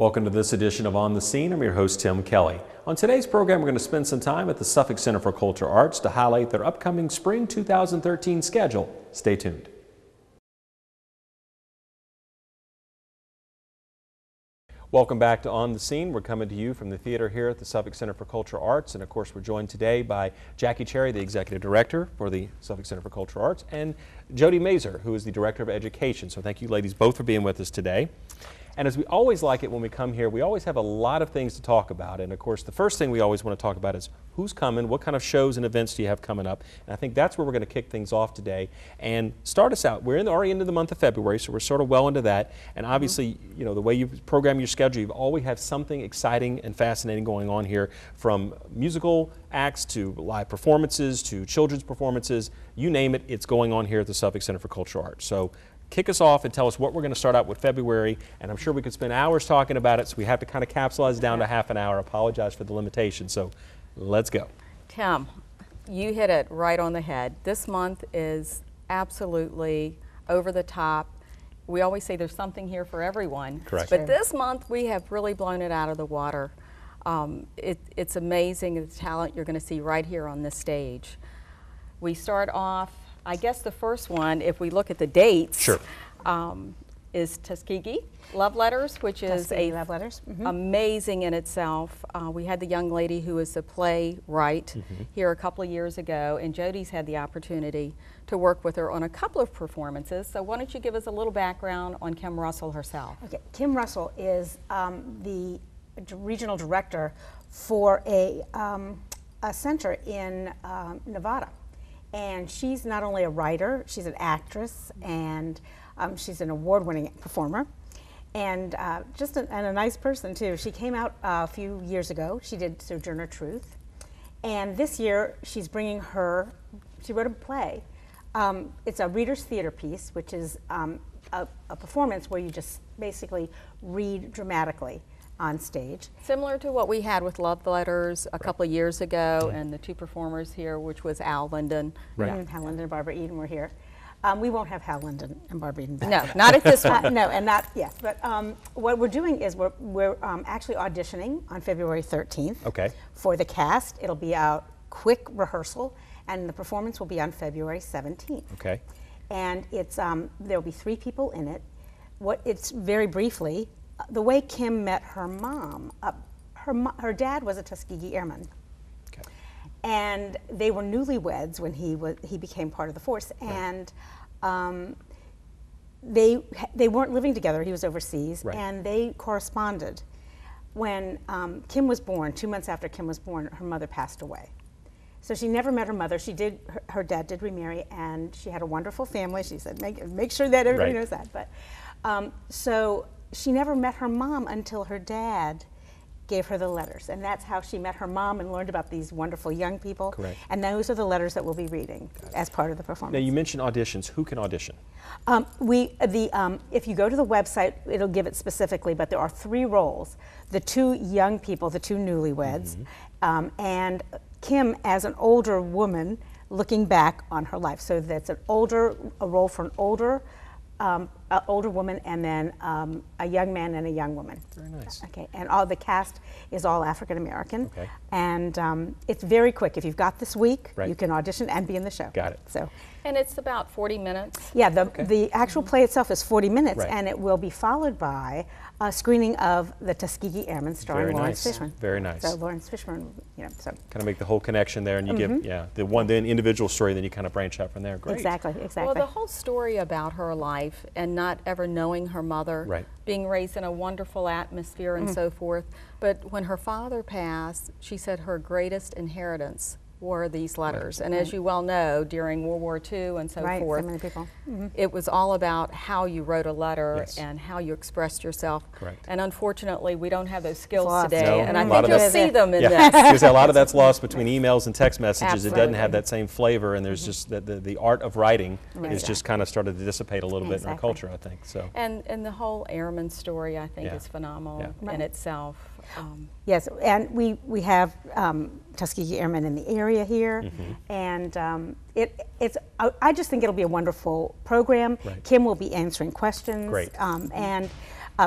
Welcome to this edition of On the Scene. I'm your host, Tim Kelly. On today's program, we're going to spend some time at the Suffolk Center for Cultural Arts to highlight their upcoming spring 2013 schedule. Stay tuned. Welcome back to On the Scene. We're coming to you from the theater here at the Suffolk Center for Cultural Arts, and of course we're joined today by Jackie Cherry, the Executive Director for the Suffolk Center for Cultural Arts, and Jody Mazer, who is the Director of Education. So thank you ladies both for being with us today. And as we always like it when we come here, we always have a lot of things to talk about. And of course, the first thing we always want to talk about is who's coming, what kind of shows and events do you have coming up? And I think that's where we're going to kick things off today and start us out. We're already into the month of February, so we're sort of well into that. And obviously, you know, the way you program your schedule, you always have something exciting and fascinating going on here, from musical acts to live performances to children's performances. You name it, it's going on here at the Suffolk Center for Cultural Arts. So kick us off and tell us what we're going to start out with February, and I'm sure we could spend hours talking about it, so we have to kind of capsulize down to half an hour. I apologize for the limitation, so let's go. Tim, you hit it right on the head. This month is absolutely over the top. We always say there's something here for everyone. Correct. But this month we have really blown it out of the water. It's amazing the talent you're going to see right here on this stage. We start off, I guess the first one, if we look at the dates, sure, is Tuskegee Love Letters, which is amazing in itself. We had the young lady who is a playwright here a couple of years ago, and Jody's had the opportunity to work with her on a couple of performances. So why don't you give us a little background on Kim Russell herself? Okay, Kim Russell is the regional director for a center in Nevada. And she's not only a writer, she's an actress, and she's an award-winning performer, and just a nice person too. She came out a few years ago. She did Sojourner Truth, and this year she's bringing she wrote a play. It's a reader's theater piece, which is a performance where you just basically read dramatically on stage. Similar to what we had with Love Letters a couple of years ago, and the two performers here, which was Al Linden. Right. Hal Linden and Barbara Eden were here. We won't have Hal Linden and Barbara Eden back. No, not at this one. No, and not, yes. But what we're doing is we're actually auditioning on February 13th for the cast. It'll be a quick rehearsal, and the performance will be on February 17th. Okay. And it's there'll be 3 people in it. It's very briefly, the way Kim met her mom, her dad was a Tuskegee Airman, and they were newlyweds when he became part of the force, and they weren't living together. He was overseas, and they corresponded. When Kim was born, 2 months after Kim was born, her mother passed away. So she never met her mother. Her dad did remarry, and she had a wonderful family. She said, make sure that everybody knows that. But so she never met her mom until her dad gave her the letters, and that's how she met her mom and learned about these wonderful young people. Correct. And those are the letters that we'll be reading as part of the performance. Now you mentioned auditions. Who can audition? If you go to the website, it'll give it specifically, but there are 3 roles. The 2 young people, the 2 newlyweds, and Kim as an older woman looking back on her life. So that's a role for an older woman, and then a young man and a young woman. Very nice. Okay, and all the cast is all African American. Okay. And it's very quick. If you've got this week, you can audition and be in the show. Got it. So. And it's about 40 minutes? Yeah, the actual play itself is 40 minutes, and it will be followed by a screening of the Tuskegee Airmen starring Lawrence Fishburne. Very nice. So Lawrence Fishburne, so. Kind of make the whole connection there, and you give, the individual story, then you kind of branch out from there. Great. Exactly. Well, the whole story about her life and not ever knowing her mother, being raised in a wonderful atmosphere and so forth, but when her father passed, she said her greatest inheritance were these letters. And as you well know, during World War II and so forth, so many people. It was all about how you wrote a letter and how you expressed yourself. And unfortunately, we don't have those skills today, and I think you'll see them in this. Because a lot of that's lost between emails and text messages. It doesn't have that same flavor, and there's just the art of writing is just kind of started to dissipate a little bit in our culture, I think. So. And the whole airman story, I think, is phenomenal in itself. Yes, and we have Tuskegee Airmen in the area here, and I just think it'll be a wonderful program. Kim will be answering questions, and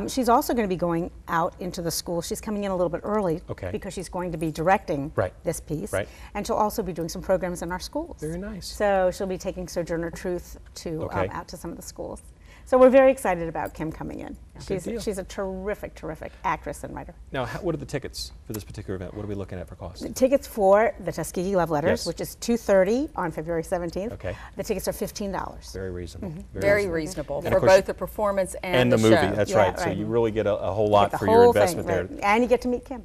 She's also going to be going out into the school. She's coming in a little bit early because she's going to be directing this piece. And she'll also be doing some programs in our schools. Very nice. So she'll be taking Sojourner Truth to out to some of the schools. So we're very excited about Kim coming in. She's a terrific, terrific actress and writer. Now, what are the tickets for this particular event? What are we looking at for cost? The tickets for the Tuskegee Love Letters, which is $230 on February 17th. The tickets are $15. Very reasonable. Very reasonable for both the performance and the movie. show. That's right. So you really get a whole lot for your investment there. And you get to meet Kim.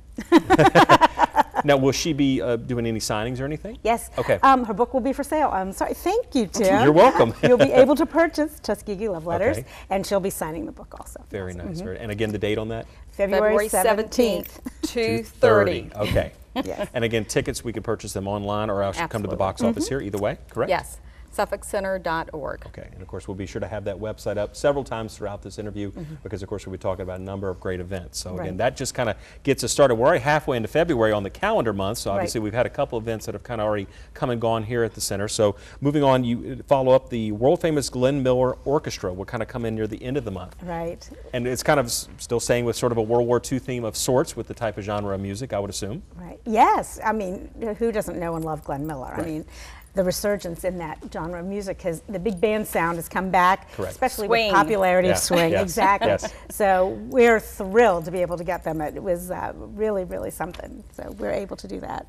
Now, will she be doing any signings or anything? Yes. Okay. Her book will be for sale. I'm sorry. Thank you, Tim. You're welcome. You'll be able to purchase Tuskegee Love Letters, and she'll be signing the book also. Very nice. And again, the date on that? February 17th. 2:30. Okay. Yes. And again, tickets, we can purchase them online or else come to the box office here, either way, correct? Yes. SuffolkCenter.org. Okay, and of course we'll be sure to have that website up several times throughout this interview because of course we'll be talking about a number of great events. So again, that just kind of gets us started. We're already halfway into February on the calendar month, so obviously we've had a couple events that have kind of already come and gone here at the center. So moving on, you follow up the world famous Glenn Miller Orchestra will kind of come in near the end of the month. Right. And it's kind of still staying with sort of a World War II theme of sorts with the type of genre of music, I would assume. Right. Yes. I mean, who doesn't know and love Glenn Miller? I mean, the resurgence in that genre of music has, the big band sound has come back, especially with popularity of swing. Exactly. So we're thrilled to be able to get them. It was really, really something. So we're able to do that.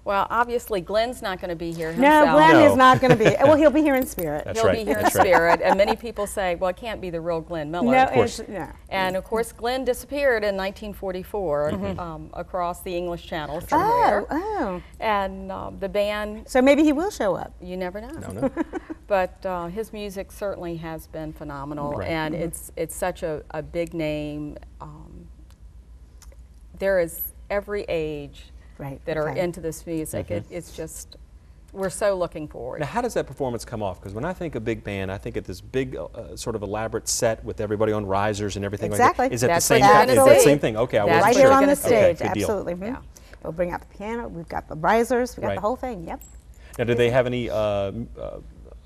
Well, obviously, Glenn's not going to be here himself. No, Glenn is not going to be. Well, he'll be here in spirit. He'll be here in spirit. And many people say, well, it can't be the real Glenn Miller. No, of course. No. And of course, Glenn disappeared in 1944 across the English Channel somewhere. And the band. So maybe he will show up. You never know. No. But his music certainly has been phenomenal. And it's such a big name. There is every age that are into this music. It's just, we're so looking forward. Now, how does that performance come off? Because when I think of big band, I think of this big sort of elaborate set with everybody on risers and everything like that. Is that the same thing? Is that the same thing? Okay, I wasn't right sure. here on the stage, absolutely. Yeah. We'll bring out the piano, we've got the risers, we've got the whole thing, Now, do they have any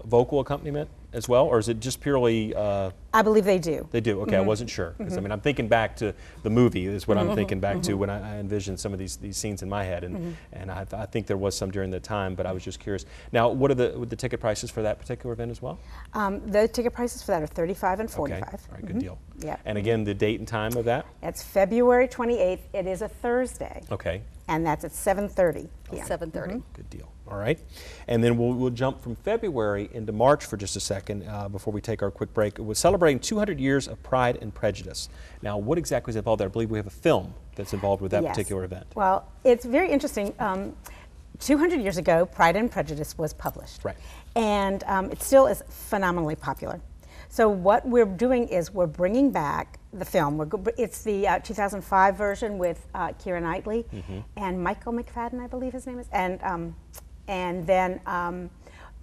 vocal accompaniment as well, or is it just purely? I believe they do. They do. Okay, I wasn't sure because I mean I'm thinking back to the movie is what I'm thinking back to when I envisioned some of these scenes in my head, and I think there was some during the time, but I was just curious. Now, what are the ticket prices for that particular event as well? The ticket prices for that are $35 and $45. Okay. All right, good deal. Yeah. And again, the date and time of that? It's February 28th. It is a Thursday. Okay. And that's at 7:30 p.m. 7:30. Good deal. All right. And then we'll jump from February into March for just a second before we take our quick break. We're celebrating 200 years of Pride and Prejudice. Now, what exactly is involved there? I believe we have a film that's involved with that particular event. Well, it's very interesting. 200 years ago, Pride and Prejudice was published. Right. And it still is phenomenally popular. So what we're doing is we're bringing back the film. It's the 2005 version with Keira Knightley and Michael McFadden, I believe his name is. And then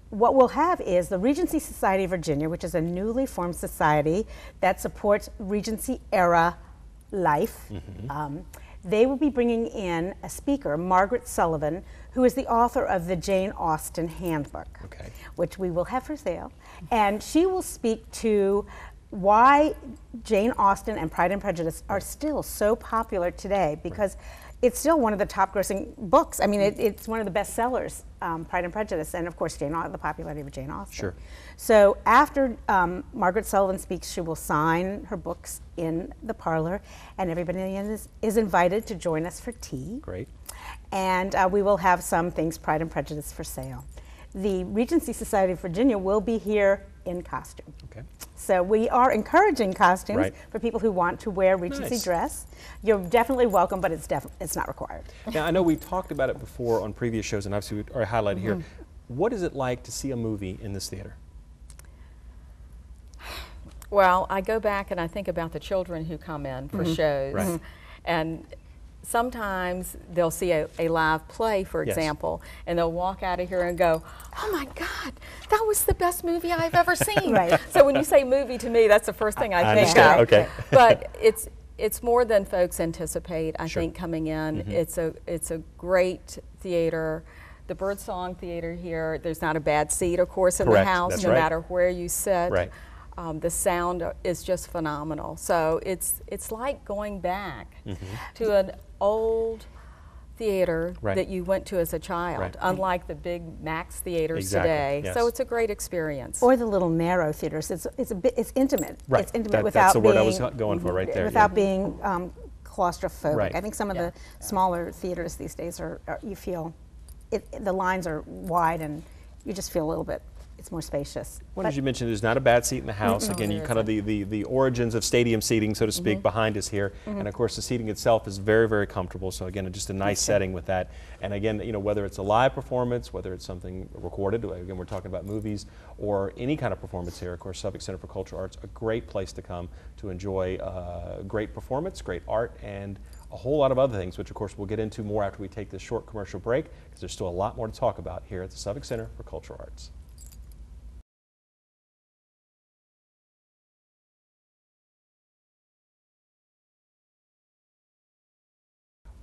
what we'll have is the Regency Society of Virginia, which is a newly formed society that supports Regency-era life. They will be bringing in a speaker, Margaret Sullivan, who is the author of the Jane Austen Handbook, which we will have for sale. And she will speak to why Jane Austen and Pride and Prejudice are still so popular today, because it's still one of the top grossing books. I mean, it's one of the best sellers, Pride and Prejudice, and of course, the popularity of Jane Austen. Sure. So after Margaret Sullivan speaks, she will sign her books in the parlor, and everybody is invited to join us for tea. Great. And we will have some things, Pride and Prejudice, for sale. The Regency Society of Virginia will be here in costume. Okay. So we are encouraging costumes for people who want to wear Regency dress. You're definitely welcome, but it's not required. Now, I know we talked about it before on previous shows, and obviously we are highlighted here. What is it like to see a movie in this theater? Well, I go back and I think about the children who come in for shows. And sometimes they'll see a live play, for example, and they'll walk out of here and go, oh my God, that was the best movie I've ever seen. So when you say movie to me, that's the first thing I think of. Okay. But it's more than folks anticipate, I think, coming in. It's a great theater. The Birdsong Theater here, there's not a bad seat, of course, in the house, no matter where you sit. The sound is just phenomenal. So it's like going back to an old theater that you went to as a child, unlike the big Max theaters today. Yes. So it's a great experience. Or the little narrow theaters. It's intimate. Right. It's intimate that's without the being, word I was going for right there. Without being claustrophobic. Right. I think some of the smaller theaters these days are you feel the lines are wide and you just feel a little bit. It's more spacious. Well, as you mentioned, there's not a bad seat in the house. Again, you kind of the origins of stadium seating, so to speak, behind us here. And of course, the seating itself is very, very comfortable. So again, just a nice setting with that. And again, you know, whether it's a live performance, whether it's something recorded, again, we're talking about movies, or any kind of performance here, of course, Suffolk Center for Cultural Arts, a great place to come to enjoy great performance, great art, and a whole lot of other things, which of course we'll get into more after we take this short commercial break, because there's still a lot more to talk about here at the Suffolk Center for Cultural Arts.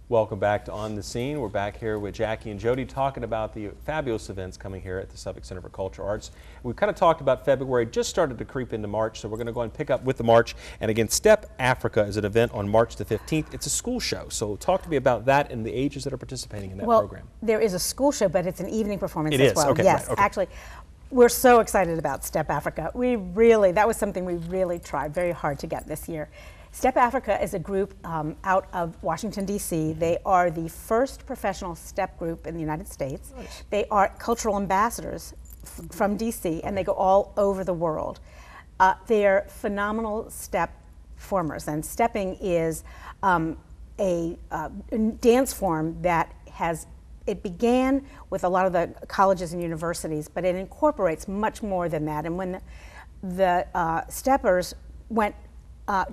Welcome back to On the Scene. We're back here with Jackie and Jody talking about the fabulous events coming here at the Suffolk Center for Cultural Arts. We've kind of talked about February, just started to creep into March, so we're going to go and pick up with the March. And again, Step Africa is an event on March the 15th. It's a school show, so talk to me about that and the ages that are participating in that program. There is a school show, but it's an evening performance as well. Okay, yes, right, okay. Actually, we're so excited about Step Africa. That was something we really tried very hard to get this year. Step Africa is a group out of Washington, D.C. They are the first professional step group in the United States. Nice. They are cultural ambassadors from D.C., and they go all over the world. They're phenomenal step performers, and stepping is a dance form that it began with a lot of the colleges and universities, but it incorporates much more than that. And when the steppers went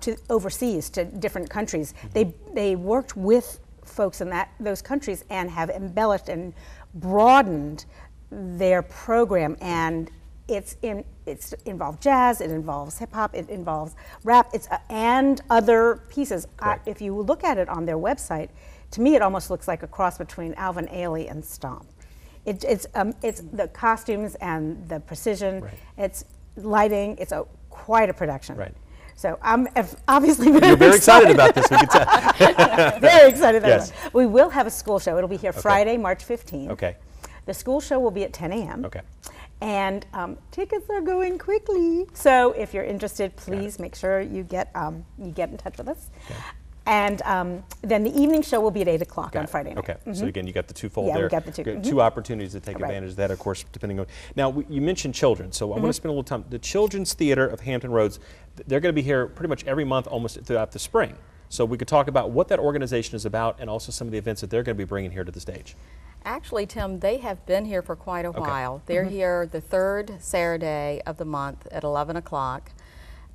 to overseas, to different countries, they worked with folks in those countries and have embellished and broadened their program. And it's involved jazz, it involves hip hop, it involves rap, and other pieces. If you look at it on their website, to me it almost looks like a cross between Alvin Ailey and Stomp. It's the costumes and the precision. It's lighting. It's quite a production. Right. So I'm obviously You're very excited about this, we can tell. Very excited about Yes. it. We will have a school show. It'll be here Friday, March 15th. Okay. The school show will be at 10 a.m. Okay. And tickets are going quickly. So if you're interested, please make sure you get in touch with us. Okay. And then the evening show will be at 8 o'clock on Friday night. Okay, so again, you got the twofold there. We got the two. Two opportunities to take advantage of that, of course, depending on. Now, you mentioned children, so I want to spend a little time. The Children's Theater of Hampton Roads, they're going to be here pretty much every month, almost throughout the spring. So we could talk about what that organization is about and also some of the events that they're going to be bringing here to the stage. Actually, Tim, they have been here for quite a while. They're here the third Saturday of the month at 11 o'clock.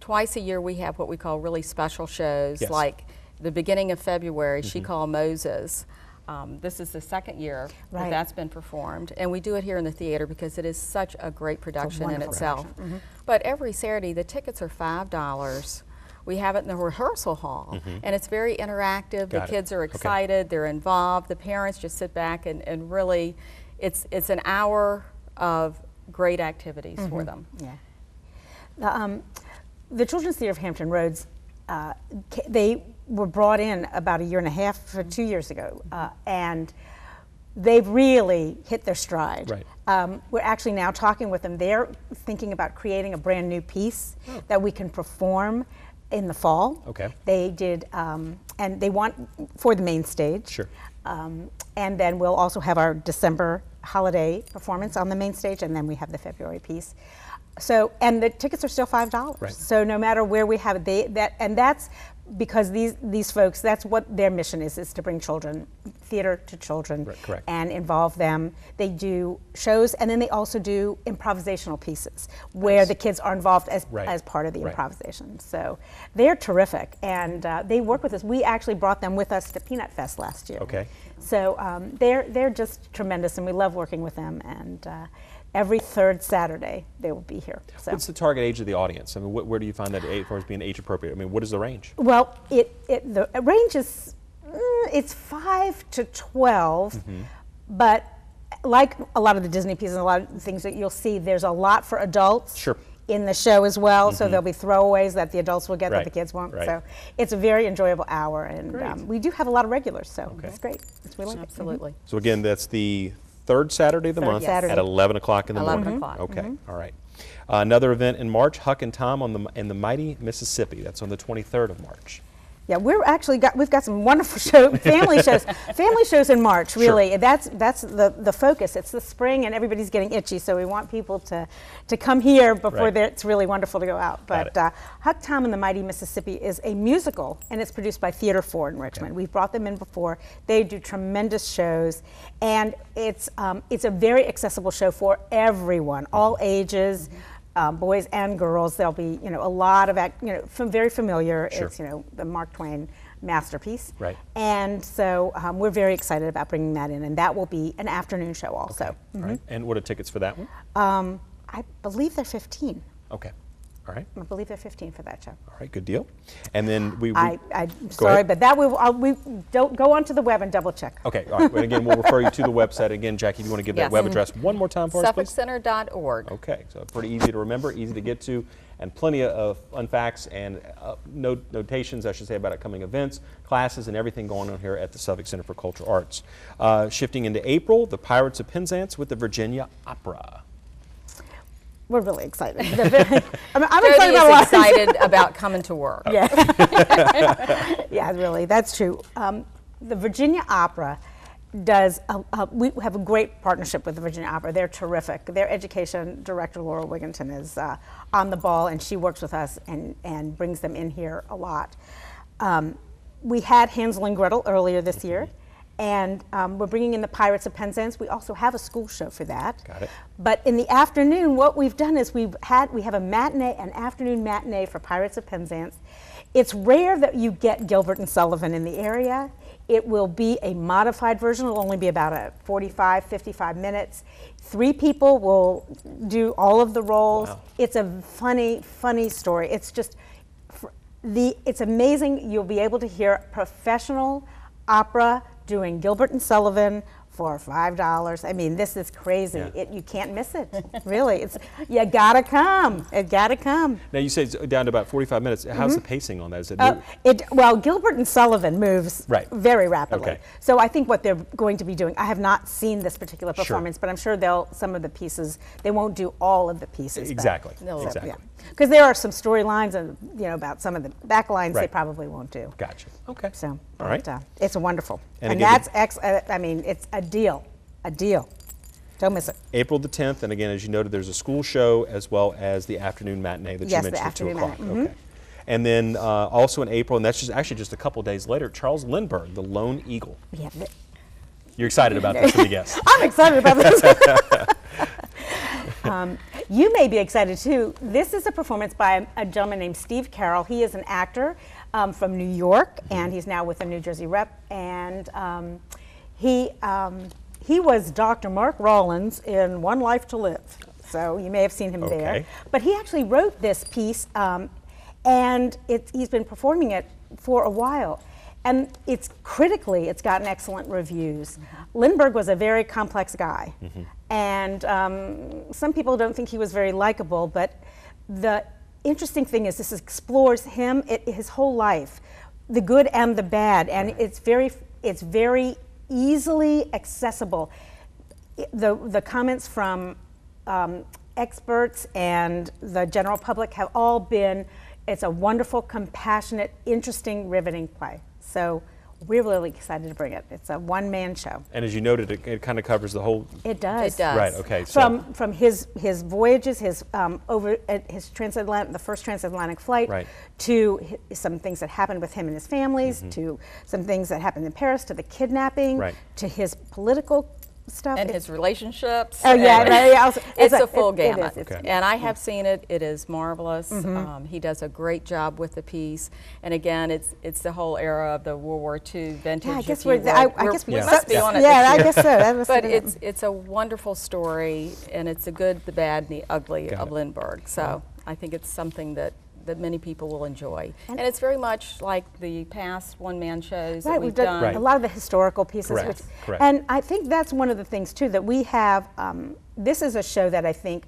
Twice a year we have what we call really special shows, like the beginning of February, She Called Moses. This is the second year that that's been performed, and we do it here in the theater because it is such a great production in itself. But every Saturday, the tickets are $5. We have it in the rehearsal hall, and it's very interactive. The kids are excited, they're involved. The parents just sit back and really, it's an hour of great activities for them. Yeah. The Children's Theater of Hampton Roads, they were brought in about a year and a half or 2 years ago, and they've really hit their stride. Right. We're actually now talking with them. They're thinking about creating a brand new piece that we can perform in the fall. Okay. They did, and they want for the main stage. Sure. And then we'll also have our December holiday performance on the main stage, and then we have the February piece. So, and the tickets are still $5. Right. So no matter where we have it, and that's because these folks, that's what their mission is to bring theater to children, and involve them. They do shows, and then they also do improvisational pieces where the kids are involved as part of the improvisation. So they're terrific, and they work with us. We actually brought them with us to Peanut Fest last year. Okay. So they're just tremendous, and we love working with them. And every third Saturday they will be here. So. What's the target age of the audience? I mean, where do you find that as far as being age appropriate? I mean, what is the range? Well, the range is it's 5 to 12, but like a lot of the Disney pieces and a lot of things that you'll see, there's a lot for adults. Sure. in the show as well, so there'll be throwaways that the adults will get that the kids won't. Right. So it's a very enjoyable hour, and we do have a lot of regulars, so Okay. it's great. We like it. Absolutely. So again, that's the third Saturday of the month Saturday. at 11 o'clock in the 11 morning. o'clock. Okay, all right. Another event in March, Huck and Tom in the mighty Mississippi. That's on the 23rd of March. Yeah, we've got some wonderful family shows in March. Really, Sure. that's the focus. It's the spring and everybody's getting itchy, so we want people to come here before it's really wonderful to go out. But Huck, Tom, and the Mighty Mississippi is a musical, and it's produced by Theater 4 in Richmond. Okay. We've brought them in before. They do tremendous shows, and it's a very accessible show for everyone, all ages. Boys and girls. There'll be, a lot of, very familiar. Sure. It's, the Mark Twain masterpiece. Right. And so we're very excited about bringing that in, and that will be an afternoon show also. Okay. All right. And what are tickets for that one? I believe they're 15. Okay. All right. I believe they're 15 for that show. All right. Good deal. And then I'm Go sorry, ahead. but that we don't go onto the web and double check. Okay. All right. And again, we'll refer you to the website. Again, Jackie, do you want to give that Yes. web address one more time for us, please? SuffolkCenter.org. Okay, so pretty easy to remember, easy to get to, and plenty of fun facts and notations, I should say, about upcoming events, classes, and everything going on here at the Suffolk Center for Cultural Arts. Shifting into April, the Pirates of Penzance with the Virginia Opera. We're really excited. I'm Jody excited about a is lot. excited about coming to work. Yeah. Yeah, really, that's true. The Virginia Opera does, we have a great partnership with the Virginia Opera. They're terrific. Their education director, Laura Wigginton, is on the ball, and she works with us and brings them in here a lot. We had Hansel and Gretel earlier this year, and we're bringing in the Pirates of Penzance. We also have a school show for that. Got it. But in the afternoon, what we've done is we have a matinee, an afternoon matinee for Pirates of Penzance. It's rare that you get Gilbert and Sullivan in the area. It will be a modified version. It'll only be about 45, 55 minutes. 3 people will do all of the roles. Wow. It's a funny, funny story. It's just, it's amazing. You'll be able to hear professional opera doing Gilbert and Sullivan for $5. I mean, this is crazy. Yeah. You can't miss it. Really, you gotta come. It gotta come. Now you say it's down to about 45 minutes. How's the pacing on that? Is it Well, Gilbert and Sullivan moves very rapidly. Okay. So I think what they're going to be doing, I have not seen this particular performance, but I'm sure some of the pieces, they won't do all of the pieces. Exactly. No. Exactly. Because there are some storylines and about some of the back lines they probably won't do. Gotcha. Okay. So, all right. It's wonderful. And And again, that's, I mean, it's a deal. A deal. Don't miss it. April the 10th, and again, as you noted, there's a school show as well as the afternoon matinee that you mentioned at 2 o'clock. Okay. And then also in April, and that's actually just a couple days later, Charles Lindbergh, the Lone Eagle. Yeah, You're excited about this, let me guess. I'm excited about this. You may be excited too. This is a performance by a gentleman named Steve Carroll. He is an actor from New York, and he's now with the New Jersey Rep. And he was Dr. Mark Rawlins in One Life to Live. So you may have seen him there. But he actually wrote this piece, and he's been performing it for a while. And it's gotten excellent reviews. Lindbergh was a very complex guy. And some people don't think he was very likable, but the interesting thing is this explores his whole life, the good and the bad, and it's very easily accessible. The comments from experts and the general public have all been, it's a wonderful, compassionate, interesting, riveting play. So we're really excited to bring it. It's a one-man show. And as you noted, it kind of covers the whole. It does. It does. Right. Okay. So From his voyages, his the first transatlantic flight, to some things that happened with him and his families, to some things that happened in Paris, to the kidnapping, to his political stuff. And his relationships. Oh yeah, It's a full gamut. It is. And I have seen it. It is marvelous. He does a great job with the piece. And again, it's the whole era of the World War II vintage. Yeah, I guess we must be on it. Yeah, I guess so. But it's a wonderful story, and it's the good, the bad, and the ugly of Lindbergh. So I think it's something that many people will enjoy. And it's very much like the past one-man shows that we've done. A lot of the historical pieces. Correct. And I think that's one of the things, too, that we have this is a show that I think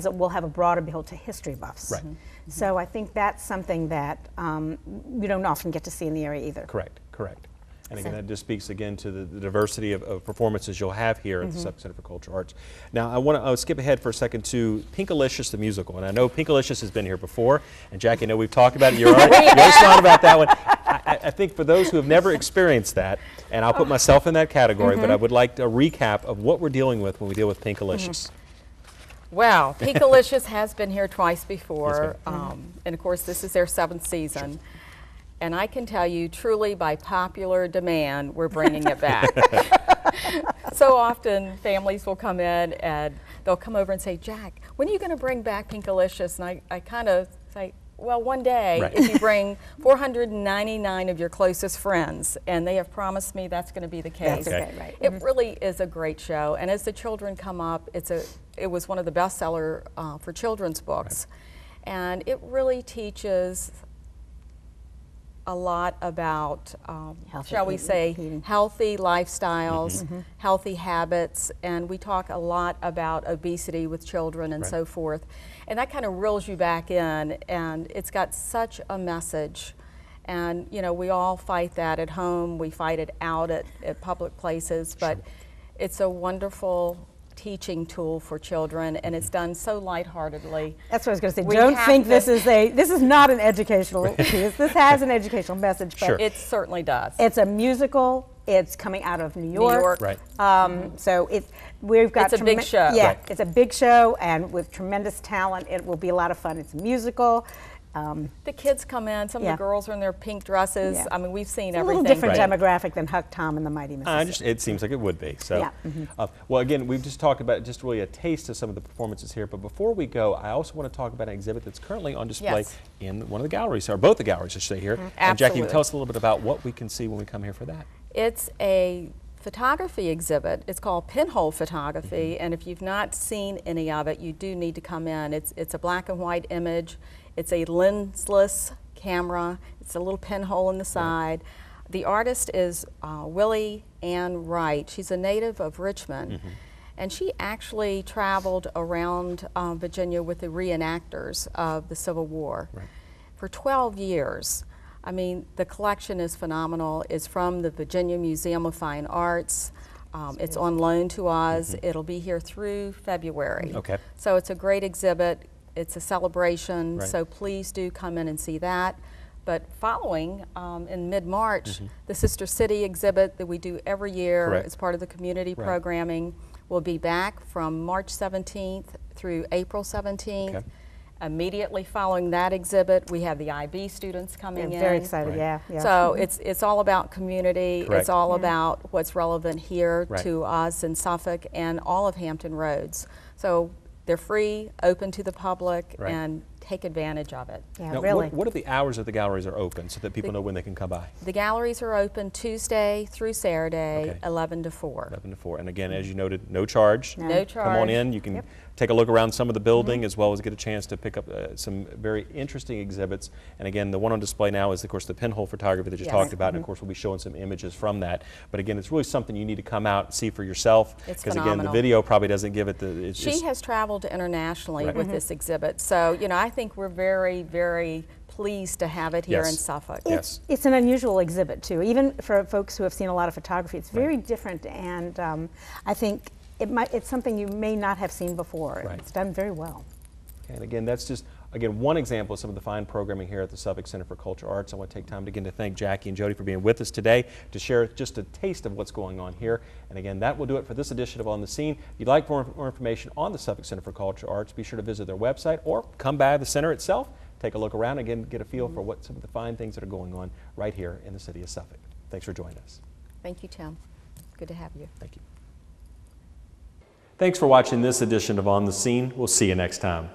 will have a broad appeal to history buffs. Right. So I think that's something that you don't often get to see in the area either. Correct, correct. And again, that just speaks again to the diversity of performances you'll have here at the Suffolk Center for Cultural Arts. Now, I want to skip ahead for a second to Pinkalicious the Musical. And I know Pinkalicious has been here before. And Jackie, I know we've talked about it. You're already smiling about that one. I think for those who have never experienced that, and I'll put myself in that category, but I would like a recap of what we're dealing with when we deal with Pinkalicious. Well, Pinkalicious has been here twice before. And of course, this is their 7th season. Sure. And I can tell you, truly by popular demand, we're bringing it back. So often, families will come in and they'll come over and say, Jack, when are you going to bring back Pinkalicious? And I kind of say, well, one day, if you bring 499 of your closest friends, and they have promised me that's going to be the case. That's okay, right. It really is a great show. And as the children come up, it was one of the bestseller for children's books. Right. And it really teaches a lot about, shall we say, healthy lifestyles, healthy habits, and we talk a lot about obesity with children and so forth. And that kind of reels you back in, and it's got such a message. And, you know, we all fight that at home, we fight it out at public places, but it's a wonderful teaching tool for children, and it's done so lightheartedly. That's what I was going to say. Don't think this is not an educational piece. This has an educational message, but it certainly does. It's a musical. It's coming out of New York. Right. So we've got. It's a big show. Yeah, it's a big show, and with tremendous talent, it will be a lot of fun. It's a musical. The kids come in, some of the girls are in their pink dresses. I mean, we've seen everything. It's a little different demographic than Huck, Tom, and the Mighty Mississippi. It seems like it would be. So, well, again, we've just talked about just really a taste of some of the performances here. But before we go, I also want to talk about an exhibit that's currently on display in one of the galleries, or both the galleries, I should say, here. And Jackie, tell us a little bit about what we can see when we come here for that. It's a photography exhibit. It's called Pinhole Photography, and if you've not seen any of it, you do need to come in. It's a black and white image. It's a lensless camera. It's a little pinhole in the side. The artist is Willie Ann Wright. She's a native of Richmond, and she actually traveled around Virginia with the reenactors of the Civil War for 12 years. I mean, the collection is phenomenal. It's from the Virginia Museum of Fine Arts. It's on loan to us. It'll be here through February. So it's a great exhibit. It's a celebration, so please do come in and see that. But following, in mid-March, the Sister City exhibit that we do every year as part of the community programming will be back from March 17th through April 17th. Immediately following that exhibit, we have the IB students coming in. Very excited, So it's all about community. It's all about what's relevant here to us in Suffolk and all of Hampton Roads. So they're free, open to the public, and take advantage of it. Now, really. What are the hours that the galleries are open so that people know when they can come by? The galleries are open Tuesday through Saturday, 11 to 4. 11 to 4. And again, as you noted, no charge. No charge. Come on in. You can take a look around some of the building as well as get a chance to pick up some very interesting exhibits. And again, the one on display now is, of course, the Pinhole Photography that you talked about. And of course, we'll be showing some images from that. But again, it's really something you need to come out and see for yourself. Because again, the video probably doesn't give it the... She has traveled internationally with this exhibit. So, you know, I think we're very, very pleased to have it here in Suffolk. It's an unusual exhibit, too. Even for folks who have seen a lot of photography, it's very different. And I think it's something you may not have seen before. It's done very well. And again, that's just, one example of some of the fine programming here at the Suffolk Center for Cultural Arts. I want to take time again to thank Jackie and Jody for being with us today to share just a taste of what's going on here. And again, that will do it for this edition of On the Scene. If you'd like more information on the Suffolk Center for Cultural Arts, be sure to visit their website or come by the center itself, take a look around, again, get a feel for what some of the fine things that are going on right here in the city of Suffolk. Thanks for joining us. Thank you, Tim. Good to have you. Thank you. Thanks for watching this edition of On the Scene. We'll see you next time.